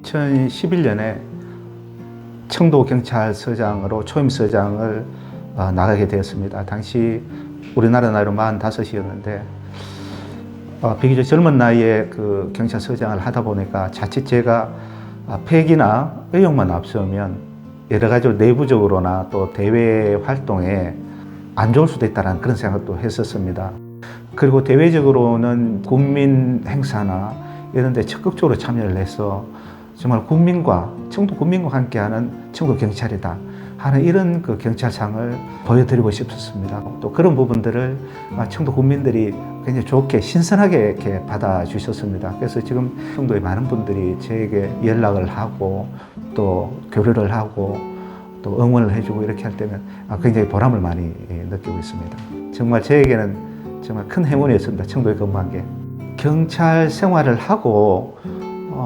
2011년에 청도경찰서장으로 초임서장을 나가게 되었습니다. 당시 우리나라 나이로 45이었는데 비교적 젊은 나이에 그 경찰서장을 하다 보니까 자칫 제가 폐기나 의욕만 앞서면 여러 가지로 내부적으로나 또 대외 활동에 안 좋을 수도 있다는 그런 생각도 했었습니다. 그리고 대외적으로는 국민 행사나 이런 데 적극적으로 참여를 해서 정말 국민과, 청도 국민과 함께하는 청도 경찰이다 하는 이런 그 경찰상을 보여드리고 싶었습니다. 또 그런 부분들을 청도 국민들이 굉장히 좋게 신선하게 이렇게 받아주셨습니다. 그래서 지금 청도의 많은 분들이 저에게 연락을 하고 또 교류를 하고 또 응원을 해주고 이렇게 할 때는 굉장히 보람을 많이 느끼고 있습니다. 정말 저에게는 정말 큰 행운이었습니다. 청도에 근무한 게. 경찰 생활을 하고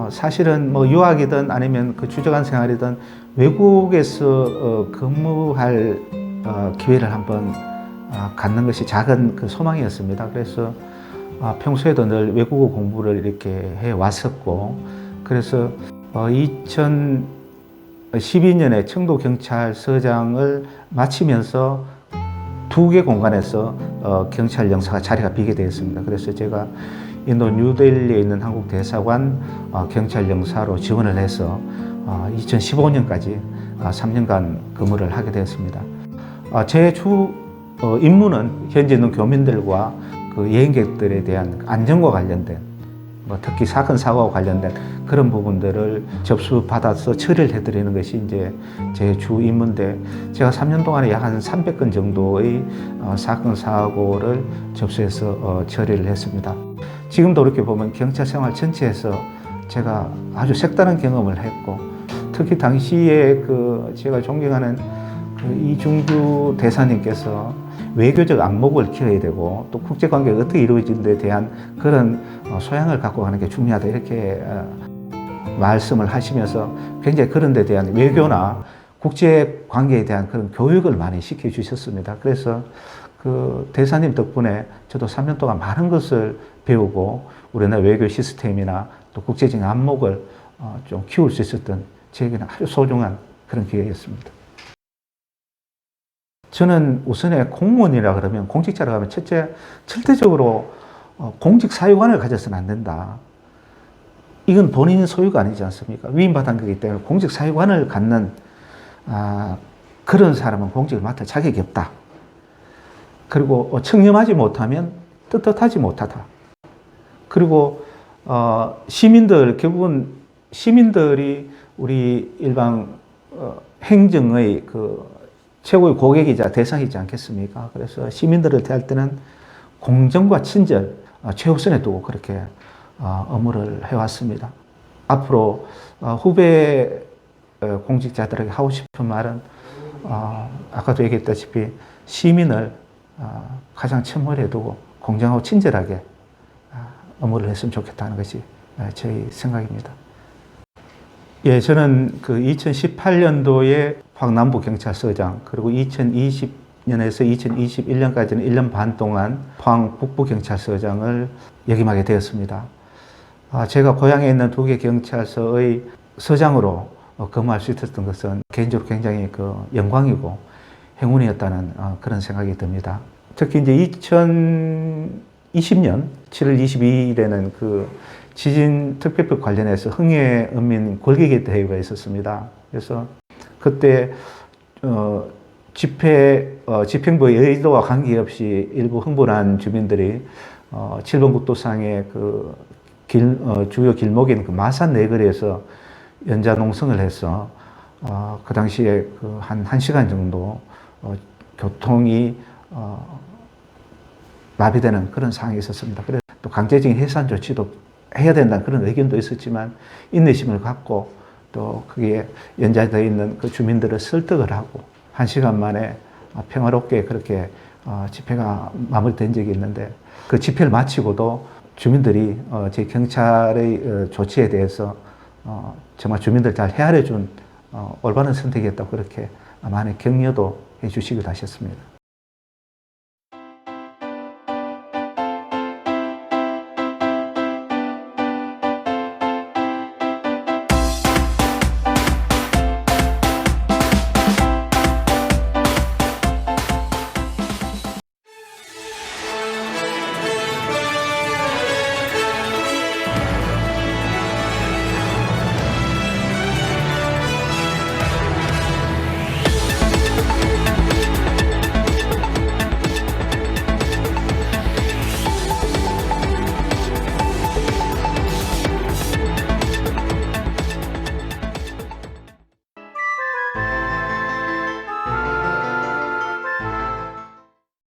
사실은 뭐 유학이든 아니면 그 주저간 생활이든 외국에서 근무할 기회를 한번 갖는 것이 작은 그 소망이었습니다. 그래서 평소에도 늘 외국어 공부를 이렇게 해 왔었고, 그래서 2012년에 청도경찰서장을 마치면서 두 개 공간에서 경찰 영사가 자리가 비게 되었습니다. 그래서 제가 인도 뉴델리에 있는 한국 대사관 경찰 영사로 지원을 해서 2015년까지 3년간 근무를 하게 되었습니다. 제 주 임무는 현재 있는 교민들과 그 여행객들에 대한 안전과 관련된 특히 사건 사고와 관련된 그런 부분들을 접수받아서 처리를 해드리는 것이 이제 제 주 임무인데, 제가 3년 동안에 약 한 300건 정도의 사건 사고를 접수해서 처리를 했습니다. 지금도 이렇게 보면 경찰 생활 전체에서 제가 아주 색다른 경험을 했고, 특히 당시에 그 제가 존경하는 그 이중주 대사님께서 외교적 안목을 키워야 되고 또 국제관계가 어떻게 이루어지는 데 대한 그런 소양을 갖고 가는 게 중요하다 이렇게 말씀을 하시면서 굉장히 그런 데 대한 외교나 국제관계에 대한 그런 교육을 많이 시켜주셨습니다. 그래서 그 대사님 덕분에 저도 3년 동안 많은 것을 배우고 우리나라 외교 시스템이나 또 국제적인 안목을 좀 키울 수 있었던 저에게는 아주 소중한 그런 기회였습니다. 저는 우선에 공무원이라 그러면, 공직자라 하면 절대적으로 공직사유관을 가져서는 안 된다. 이건 본인 소유가 아니지 않습니까? 위임받은 거기 때문에 공직사유관을 갖는 그런 사람은 공직을 맡을 자격이 없다. 그리고 청렴하지 못하면 떳떳하지 못하다. 그리고 시민들, 결국은 시민들이 우리 일반 행정의 그 최고의 고객이자 대상이지 않겠습니까? 그래서 시민들을 대할 때는 공정과 친절 최우선에 두고 그렇게 업무를 해왔습니다. 앞으로 후배 공직자들에게 하고 싶은 말은 아까도 얘기했다시피 시민을 가장 첫머리에 두고 공정하고 친절하게 업무를 했으면 좋겠다는 것이 저희 생각입니다. 예, 저는 그 2018년도에 포항남부경찰서장, 그리고 2020년에서 2021년까지는 1년 반 동안 포항 북부경찰서장을 역임하게 되었습니다. 제가 고향에 있는 두 개 경찰서의 서장으로 근무할 수 있었던 것은 개인적으로 굉장히 그 영광이고 행운이었다는 그런 생각이 듭니다. 특히 이제 2020년 7월 22일에는 그 지진 특별법 관련해서 흥해은민 골격의 대회가 있었습니다. 그래서 그때 집행부의 의도와 관계없이 일부 흥분한 주민들이 7번 국도상의 그 주요 길목인 그 마산 내거리에서 연자 농성을 해서 그 당시에 그 한 1시간 정도 교통이 마비되는 그런 상황이 있었습니다. 그래서 또 강제적인 해산 조치도 해야 된다는 그런 의견도 있었지만 인내심을 갖고 또 거기에 연좌되어 있는 그 주민들을 설득을 하고 1시간 만에 평화롭게 그렇게 집회가 마무리된 적이 있는데, 그 집회를 마치고도 주민들이 제 경찰의 조치에 대해서 정말 주민들 잘 헤아려 준 올바른 선택이었다고 그렇게 많이 격려도 해 주시기도 하셨습니다.